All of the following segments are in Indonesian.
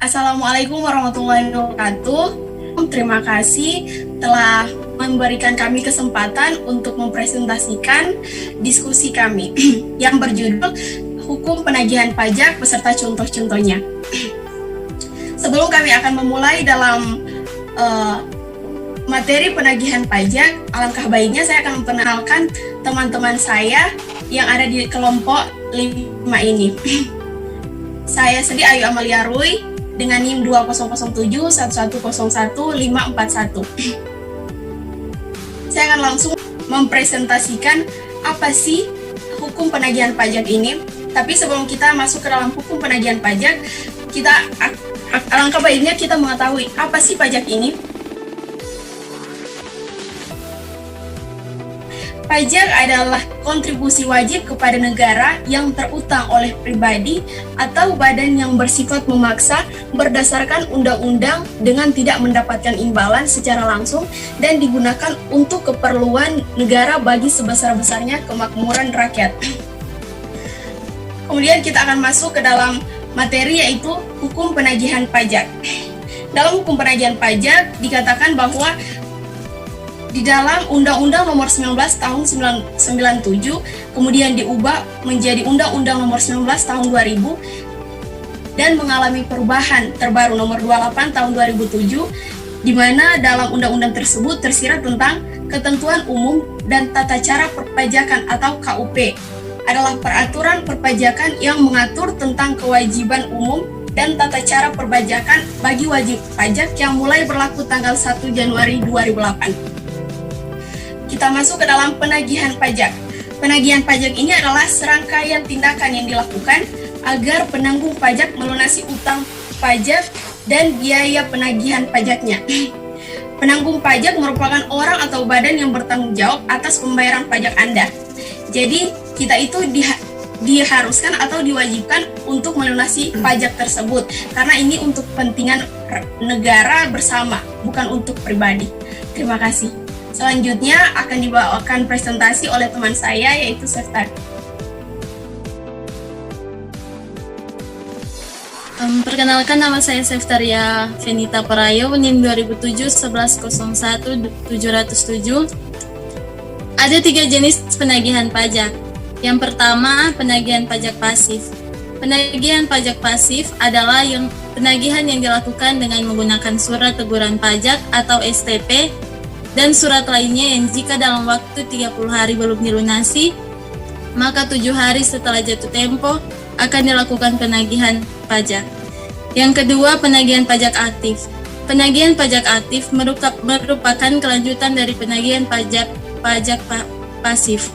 Assalamualaikum warahmatullahi wabarakatuh. Terima kasih telah memberikan kami kesempatan untuk mempresentasikan diskusi kami yang berjudul Hukum Penagihan Pajak beserta contoh-contohnya. Sebelum kami akan memulai dalam materi penagihan pajak, alangkah baiknya saya akan memperkenalkan teman-teman saya yang ada di kelompok 5 ini. Saya sendiri Ayu Amalia Rui dengan NIM 200711010541. Saya akan langsung mempresentasikan apa sih hukum penagihan pajak ini. Tapi sebelum kita masuk ke dalam hukum penagihan pajak, alangkah baiknya kita mengetahui apa sih pajak ini. Pajak adalah kontribusi wajib kepada negara yang terutang oleh pribadi atau badan yang bersifat memaksa berdasarkan undang-undang dengan tidak mendapatkan imbalan secara langsung dan digunakan untuk keperluan negara bagi sebesar-besarnya kemakmuran rakyat. Kemudian kita akan masuk ke dalam materi, yaitu hukum penagihan pajak. Dalam hukum penagihan pajak dikatakan bahwa di dalam Undang-Undang Nomor 19 Tahun 1997, kemudian diubah menjadi Undang-Undang Nomor 19 Tahun 2000 dan mengalami perubahan terbaru Nomor 28 Tahun 2007, di mana dalam undang-undang tersebut tersirat tentang ketentuan umum dan tata cara perpajakan atau KUP. Adalah peraturan perpajakan yang mengatur tentang kewajiban umum dan tata cara perpajakan bagi wajib pajak yang mulai berlaku tanggal 1 Januari 2008. Kita masuk ke dalam penagihan pajak. Penagihan pajak ini adalah serangkaian tindakan yang dilakukan agar penanggung pajak melunasi utang pajak dan biaya penagihan pajaknya. Penanggung pajak merupakan orang atau badan yang bertanggung jawab atas pembayaran pajak Anda. Jadi, kita itu diharuskan atau diwajibkan untuk melunasi pajak tersebut karena ini untuk kepentingan negara bersama, bukan untuk pribadi. Terima kasih. Selanjutnya akan dibawakan presentasi oleh teman saya, yaitu Seftar. Perkenalkan, nama saya Seftaria Venita Parayo, NIM 20071101-707. Ada 3 jenis penagihan pajak. Yang pertama, penagihan pajak pasif. Penagihan pajak pasif adalah penagihan yang dilakukan dengan menggunakan surat teguran pajak atau STP dan surat lainnya yang jika dalam waktu 30 hari belum dilunasi, maka 7 hari setelah jatuh tempo akan dilakukan penagihan pajak. Yang kedua, penagihan pajak aktif. Penagihan pajak aktif merupakan kelanjutan dari penagihan pajak pasif.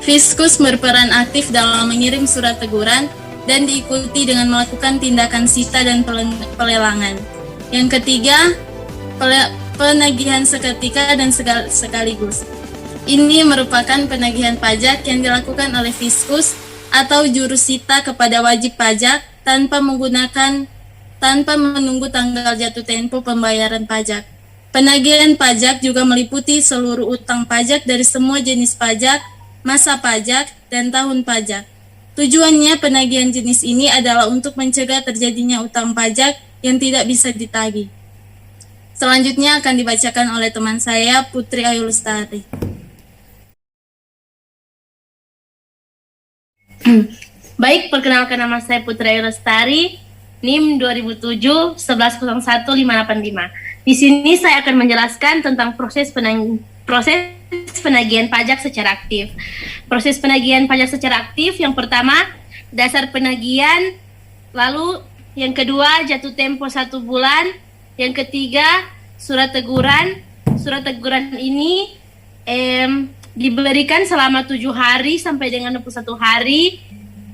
Fiskus berperan aktif dalam mengirim surat teguran dan diikuti dengan melakukan tindakan sita dan pelelangan. Yang ketiga, penagihan seketika dan sekaligus. Ini merupakan penagihan pajak yang dilakukan oleh fiskus atau jurusita kepada wajib pajak tanpa menunggu tanggal jatuh tempo pembayaran pajak. Penagihan pajak juga meliputi seluruh utang pajak dari semua jenis pajak, masa pajak, dan tahun pajak. Tujuannya penagihan jenis ini adalah untuk mencegah terjadinya utang pajak yang tidak bisa ditagih. Selanjutnya akan dibacakan oleh teman saya, Putri Ayu Lestari. Baik, perkenalkan, nama saya Putri Ayu Lestari, NIM 200711010585. Di sini saya akan menjelaskan tentang proses penagihan pajak secara aktif. Proses penagihan pajak secara aktif, yang pertama, dasar penagihan, lalu yang kedua, jatuh tempo 1 bulan, yang ketiga, surat teguran. Surat teguran ini diberikan selama 7 hari sampai dengan 21 hari.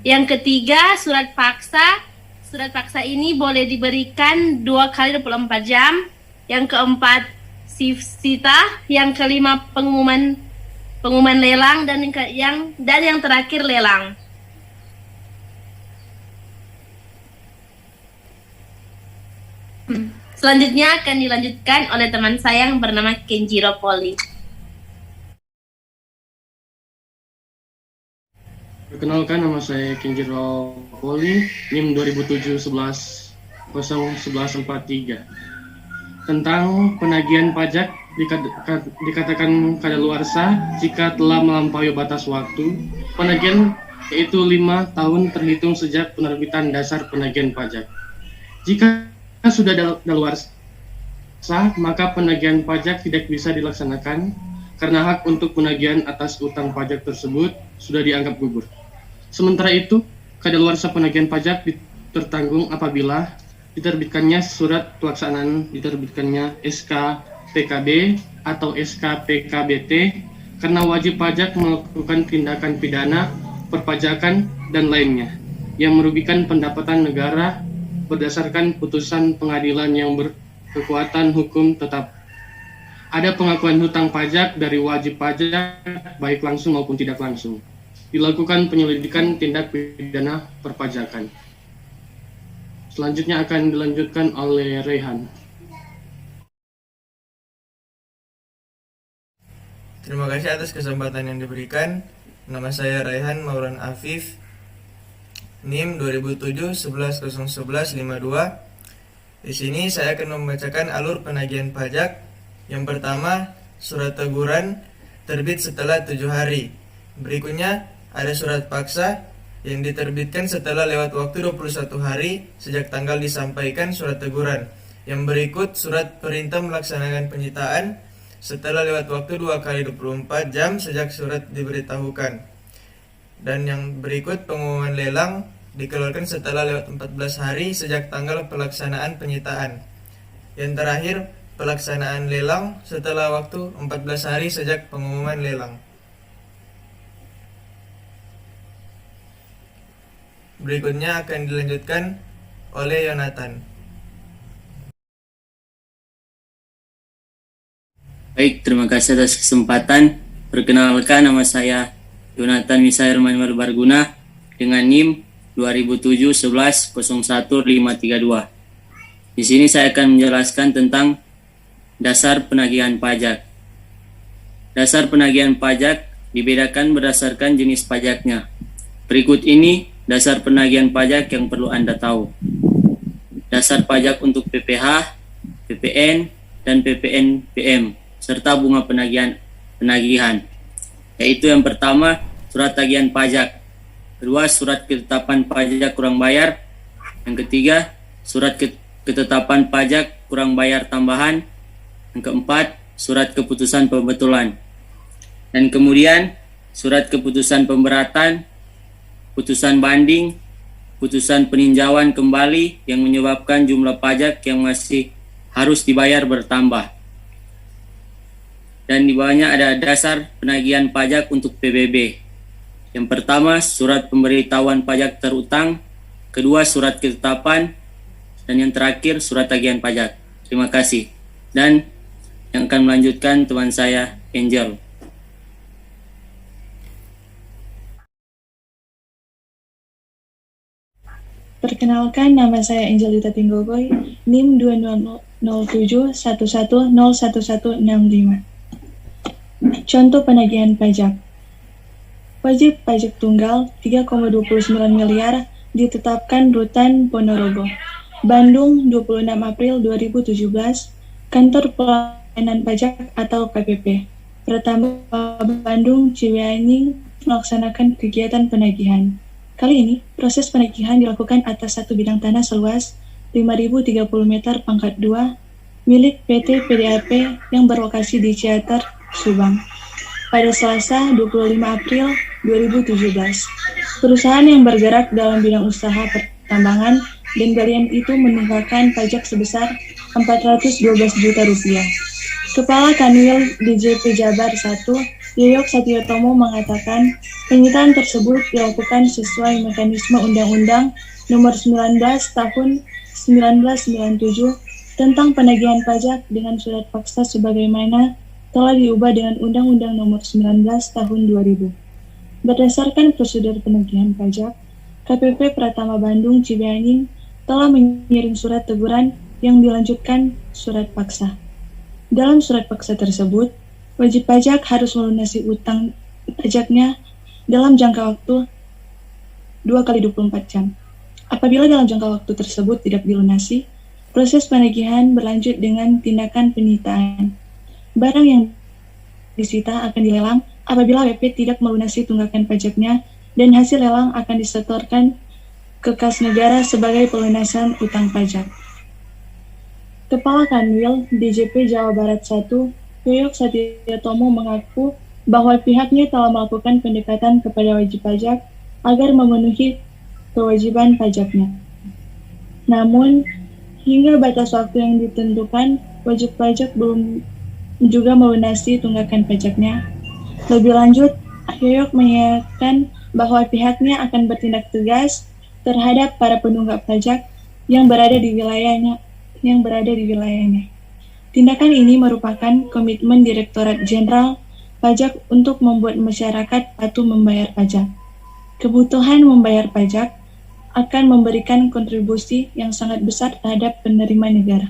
Yang ketiga, surat paksa. Surat paksa ini boleh diberikan 2 kali 24 jam. Yang keempat, sita. Yang kelima, pengumuman lelang, dan yang terakhir, lelang. Selanjutnya akan dilanjutkan oleh teman saya yang bernama Kenjiro Poli. Perkenalkan, nama saya Kenjiro Poli, NIM 200711 01143 tentang penagihan pajak dikatakan kadaluarsa jika telah melampaui batas waktu penagihan, yaitu 5 tahun terhitung sejak penerbitan dasar penagihan pajak. Jika sudah daluarsa, maka penagihan pajak tidak bisa dilaksanakan karena hak untuk penagihan atas utang pajak tersebut sudah dianggap gugur. Sementara itu, kadaluarsa penagihan pajak tertanggung apabila diterbitkannya surat pelaksanaan, diterbitkannya SK PKB atau SK PKBT karena wajib pajak melakukan tindakan pidana, perpajakan, dan lainnya yang merugikan pendapatan negara berdasarkan putusan pengadilan yang berkekuatan hukum tetap. Ada pengakuan hutang pajak dari wajib pajak baik langsung maupun tidak langsung. Dilakukan penyelidikan tindak pidana perpajakan. Selanjutnya akan dilanjutkan oleh Rehan. Terima kasih atas kesempatan yang diberikan. Nama saya Raihan Maulan Afif, NIM 2007-11-011-52. Di sini saya akan membacakan alur penagihan pajak. Yang pertama, surat teguran terbit setelah 7 hari. Berikutnya, ada surat paksa yang diterbitkan setelah lewat waktu 21 hari sejak tanggal disampaikan surat teguran. Yang berikut, surat perintah melaksanakan penyitaan setelah lewat waktu 2 kali 24 jam sejak surat diberitahukan. Dan yang berikut, pengumuman lelang dikeluarkan setelah lewat 14 hari sejak tanggal pelaksanaan penyitaan. Yang terakhir, pelaksanaan lelang setelah waktu 14 hari sejak pengumuman lelang. Berikutnya akan dilanjutkan oleh Yonatan. Baik, terima kasih atas kesempatan. Perkenalkan, nama saya Yonatan Misair Manuel Barguna dengan NIM 2007-11-01532. Di sini saya akan menjelaskan tentang dasar penagihan pajak. Dasar penagihan pajak dibedakan berdasarkan jenis pajaknya. Berikut ini dasar penagihan pajak yang perlu Anda tahu. Dasar pajak untuk PPh, PPN, dan PPNBM, serta bunga penagihan. Yaitu yang pertama, surat tagihan pajak. Kedua, surat ketetapan pajak kurang bayar. Yang ketiga, surat ketetapan pajak kurang bayar tambahan. Yang keempat, surat keputusan pembetulan. Dan kemudian, surat keputusan pemberatan, putusan banding, putusan peninjauan kembali yang menyebabkan jumlah pajak yang masih harus dibayar bertambah. Dan di bawahnya ada dasar penagihan pajak untuk PBB. Yang pertama, surat pemberitahuan pajak terutang. Kedua, surat ketetapan. Dan yang terakhir, surat tagihan pajak. Terima kasih. Dan yang akan melanjutkan teman saya, Angel. Perkenalkan, nama saya Angelita Tinggogoy, NIM 2007-11-01165. Contoh penagihan pajak. Wajib pajak tunggal 3,29 miliar ditetapkan Rutan Ponorogo, Bandung 26 April 2017, Kantor Pelayanan Pajak atau KPP, Pratama Bandung Ciwianying melaksanakan kegiatan penagihan. Kali ini, proses penagihan dilakukan atas satu bidang tanah seluas 5.030 meter pangkat 2 milik PT PDAP yang berlokasi di Ciater, Subang. Pada Selasa 25 April 2017, perusahaan yang bergerak dalam bidang usaha pertambangan dan galian itu menunggakkan pajak sebesar 412 juta rupiah. Kepala Kanwil DJP Jabar 1, Yoyok Satyotomo mengatakan penyitaan tersebut dilakukan sesuai mekanisme Undang-Undang Nomor 19 Tahun 1997 tentang penagihan pajak dengan surat paksa sebagaimana telah diubah dengan Undang-Undang Nomor 19 Tahun 2000. Berdasarkan prosedur penagihan pajak, KPP Pratama Bandung Ciwianying telah mengirim surat teguran yang dilanjutkan surat paksa. Dalam surat paksa tersebut, wajib pajak harus melunasi utang pajaknya dalam jangka waktu 2 kali 24 jam. Apabila dalam jangka waktu tersebut tidak dilunasi, proses penagihan berlanjut dengan tindakan penyitaan. Barang yang disita akan dilelang apabila WP tidak melunasi tunggakan pajaknya dan hasil lelang akan disetorkan ke kas negara sebagai pelunasan utang pajak. Kepala Kanwil DJP Jawa Barat 1, Yoyok Satyatomo mengaku bahwa pihaknya telah melakukan pendekatan kepada wajib pajak agar memenuhi kewajiban pajaknya. Namun, hingga batas waktu yang ditentukan, wajib pajak belum juga melunasi tunggakan pajaknya. Lebih lanjut, Yoyok menyatakan bahwa pihaknya akan bertindak tegas terhadap para penunggak pajak yang berada di wilayahnya. Tindakan ini merupakan komitmen Direktorat Jenderal Pajak untuk membuat masyarakat patuh membayar pajak. Kebutuhan membayar pajak akan memberikan kontribusi yang sangat besar terhadap penerima negara.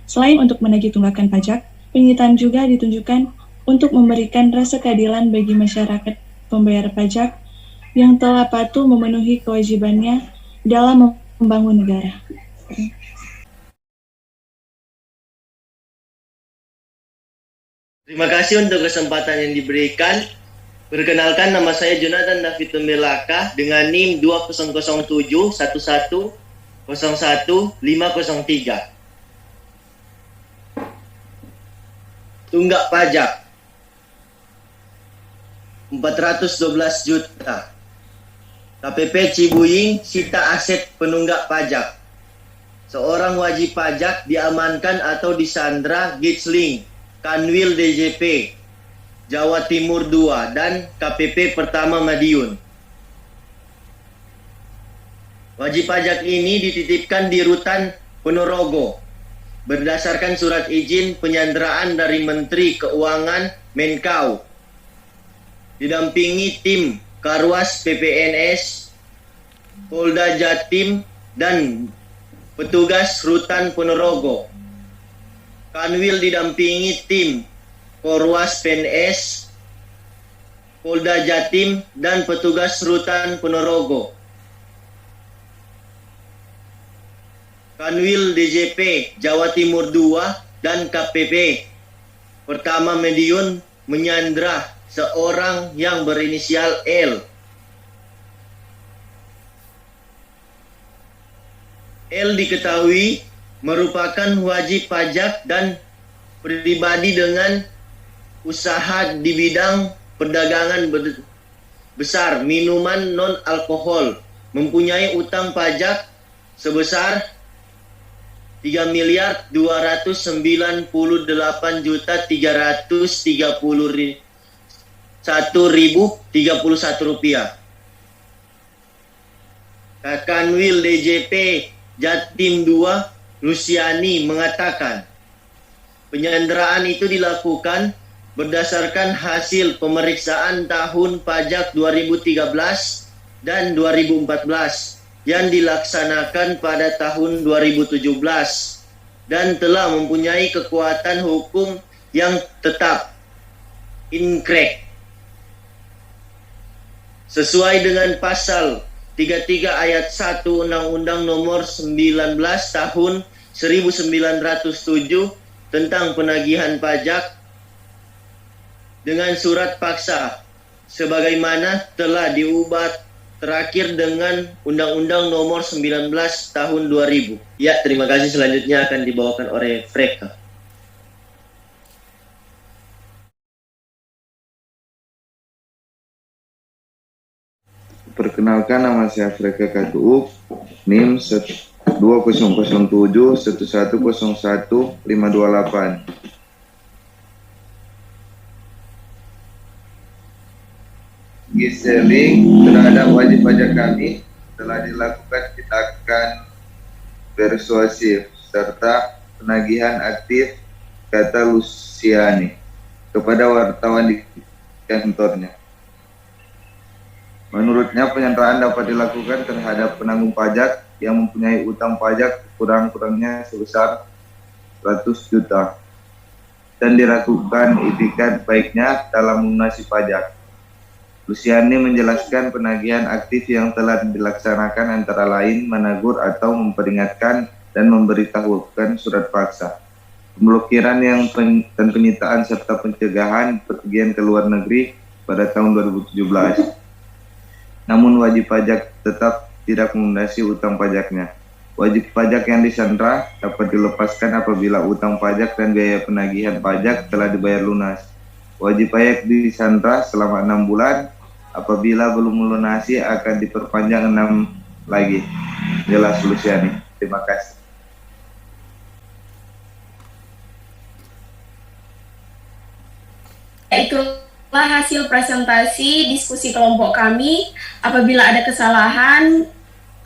Selain untuk menagih tunggakan pajak, penyitaan juga ditunjukkan untuk memberikan rasa keadilan bagi masyarakat pembayar pajak yang telah patuh memenuhi kewajibannya dalam membangun negara. Terima kasih untuk kesempatan yang diberikan. Perkenalkan, nama saya Jonathan David Tumbelaka dengan NIM 200711010503. Tunggak pajak 412 juta. KPP Cibuying sita aset penunggak pajak. Seorang wajib pajak diamankan atau disandra Gitzling, Kanwil DJP Jawa Timur 2 dan KPP Pertama Madiun. Wajib pajak ini dititipkan di Rutan Ponorogo berdasarkan surat izin penyanderaan dari Menteri Keuangan Menkau, didampingi tim Karwas PPNS, Polda Jatim, dan petugas Rutan Ponorogo. Kanwil didampingi tim Korwas PNS, Polda Jatim, dan petugas Rutan Ponorogo. Kanwil DJP Jawa Timur 2 dan KPP Pertama Madiun menyandra seorang yang berinisial L. L diketahui merupakan wajib pajak dan pribadi dengan usaha di bidang perdagangan besar minuman non-alkohol, mempunyai utang pajak sebesar 3.298.331.031 rupiah. Kanwil DJP Jatim 2 Luciani mengatakan penyanderaan itu dilakukan berdasarkan hasil pemeriksaan tahun pajak 2013 dan 2014 yang dilaksanakan pada tahun 2017 dan telah mempunyai kekuatan hukum yang tetap inkrek sesuai dengan pasal 33 ayat 1 Undang-Undang Nomor 19 Tahun 1907 tentang penagihan pajak dengan surat paksa sebagaimana telah diubah terakhir dengan Undang-Undang Nomor 19 Tahun 2000. Ya, terima kasih. Selanjutnya akan dibawakan oleh Freka. Perkenalkan, nama saya Freka Katuuk, NIM 200711010528. Giseling terhadap wajib pajak kami telah dilakukan tindakan persuasif serta penagihan aktif, kata Luciani kepada wartawan di kantornya. Menurutnya, penyanderaan dapat dilakukan terhadap penanggung pajak yang mempunyai utang pajak kurang-kurangnya sebesar 100 juta dan dilakukan itikat baiknya dalam melunasi pajak. Luciani menjelaskan penagihan aktif yang telah dilaksanakan antara lain menegur atau memperingatkan dan memberitahukan surat paksa, pemblokiran dan penyitaan serta pencegahan pergian ke luar negeri pada tahun 2017. Namun wajib pajak tetap tidak melunasi utang pajaknya. Wajib pajak yang disandra dapat dilepaskan apabila utang pajak dan biaya penagihan pajak telah dibayar lunas. Wajib pajak disandra selama 6 bulan. Apabila belum melunasi akan diperpanjang 6 lagi. Jelas Luciani. Terima kasih. Itulah hasil presentasi diskusi kelompok kami. Apabila ada kesalahan,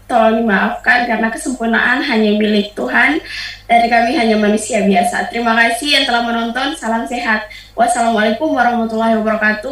tolong dimaafkan karena kesempurnaan hanya milik Tuhan. Dari kami hanya manusia biasa. Terima kasih yang telah menonton. Salam sehat. Wassalamualaikum warahmatullahi wabarakatuh.